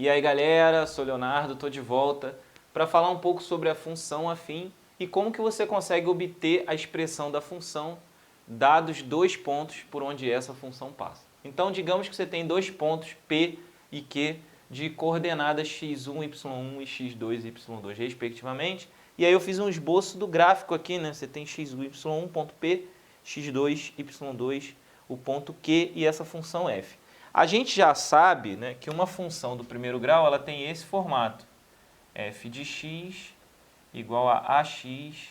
E aí galera, sou Leonardo, estou de volta para falar um pouco sobre a função afim e como que você consegue obter a expressão da função dados dois pontos por onde essa função passa. Então digamos que você tem dois pontos P e Q de coordenadas x1, y1 e x2 e y2 respectivamente. E aí eu fiz um esboço do gráfico aqui, né? Você tem x1, y1, ponto P, x2, y2, o ponto Q e essa função f. A gente já sabe, né, que uma função do primeiro grau ela tem esse formato. F de x igual a ax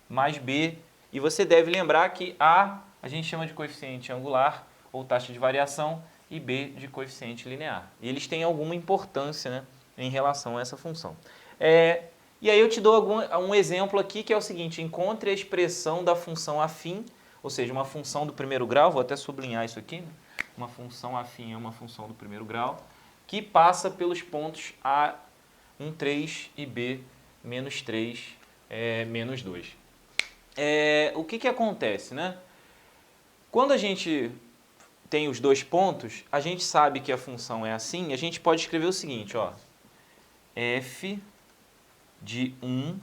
mais b. E você deve lembrar que a gente chama de coeficiente angular ou taxa de variação e b de coeficiente linear. E eles têm alguma importância, né, em relação a essa função. E aí eu te dou um exemplo aqui que é o seguinte: encontre a expressão da função afim, ou seja, uma função do primeiro grau, vou até sublinhar isso aqui, né? Uma função afim é uma função do primeiro grau, que passa pelos pontos A, 1, 3 e B, menos 3, menos 2. O que acontece, né? Quando a gente tem os dois pontos, a gente sabe que a função é assim, a gente pode escrever o seguinte, ó, f de 1,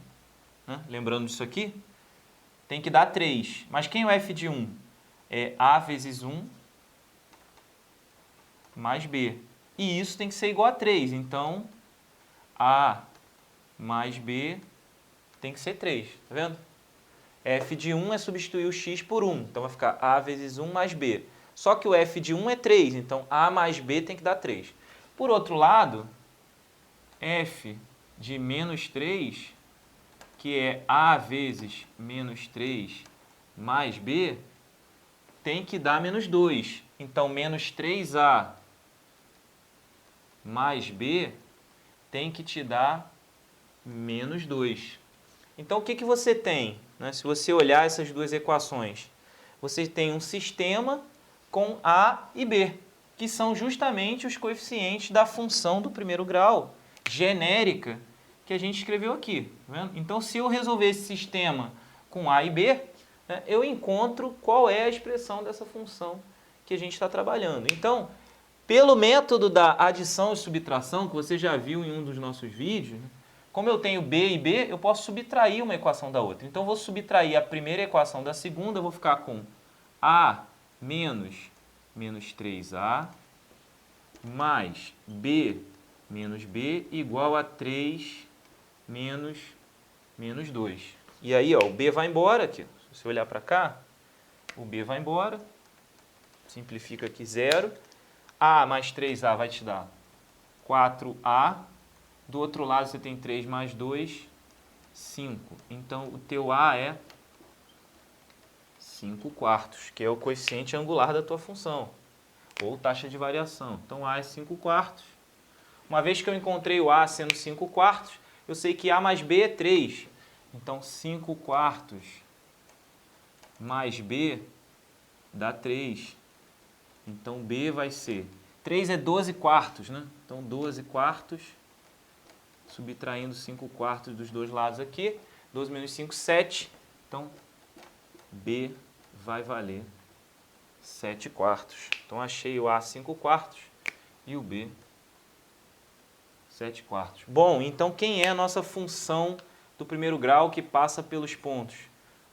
né? Lembrando disso aqui, tem que dar 3. Mas quem é o f de 1? É a vezes 1 mais b. E isso tem que ser igual a 3. Então, a mais b tem que ser 3. Tá vendo? F de 1 é substituir o x por 1. Então, vai ficar a vezes 1 mais b. Só que o f de 1 é 3. Então, a mais b tem que dar 3. Por outro lado, f de menos 3, que é a vezes menos 3 mais b, tem que dar menos 2. Então, menos 3a mais b tem que te dar menos 2. Então, o que você tem, né? Se você olhar essas duas equações, você tem um sistema com a e b, que são justamente os coeficientes da função do primeiro grau, genérica, que a gente escreveu aqui. Tá vendo? Então, se eu resolver esse sistema com a e b, né, eu encontro qual é a expressão dessa função que a gente está trabalhando. Então, pelo método da adição e subtração, que você já viu em um dos nossos vídeos, né, como eu tenho b e b, eu posso subtrair uma equação da outra. Então, eu vou subtrair a primeira equação da segunda, eu vou ficar com a menos 3a mais b menos b igual a 3 menos 2. E aí, ó, o b vai embora aqui. Se você olhar para cá, o b vai embora. Simplifica aqui 0. A mais 3a vai te dar 4a. Do outro lado você tem 3 mais 2, 5. Então, o teu a é 5 quartos, que é o coeficiente angular da tua função, ou taxa de variação. Então, a é 5 quartos. Uma vez que eu encontrei o a sendo 5 quartos, eu sei que a mais b é 3. Então, 5 quartos mais b dá 3. Então, b vai ser... 3 é 12 quartos, né? Então, 12 quartos, subtraindo 5 quartos dos dois lados aqui. 12 menos 5, 7. Então, b vai valer 7 quartos. Então, achei o a 5 quartos e o b 7 quartos. Bom, então quem é a nossa função do primeiro grau que passa pelos pontos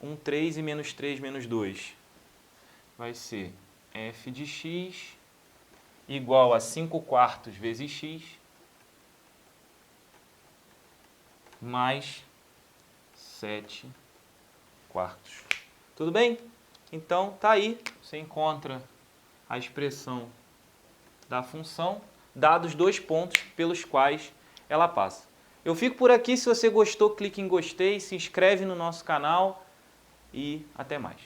1, 3 e menos 3, menos 2? Vai ser f de x igual a 5 quartos vezes x mais 7 quartos. Tudo bem? Então, tá aí. Você encontra a expressão da função, dados dois pontos pelos quais ela passa. Eu fico por aqui. Se você gostou, clique em gostei, se inscreve no nosso canal e até mais.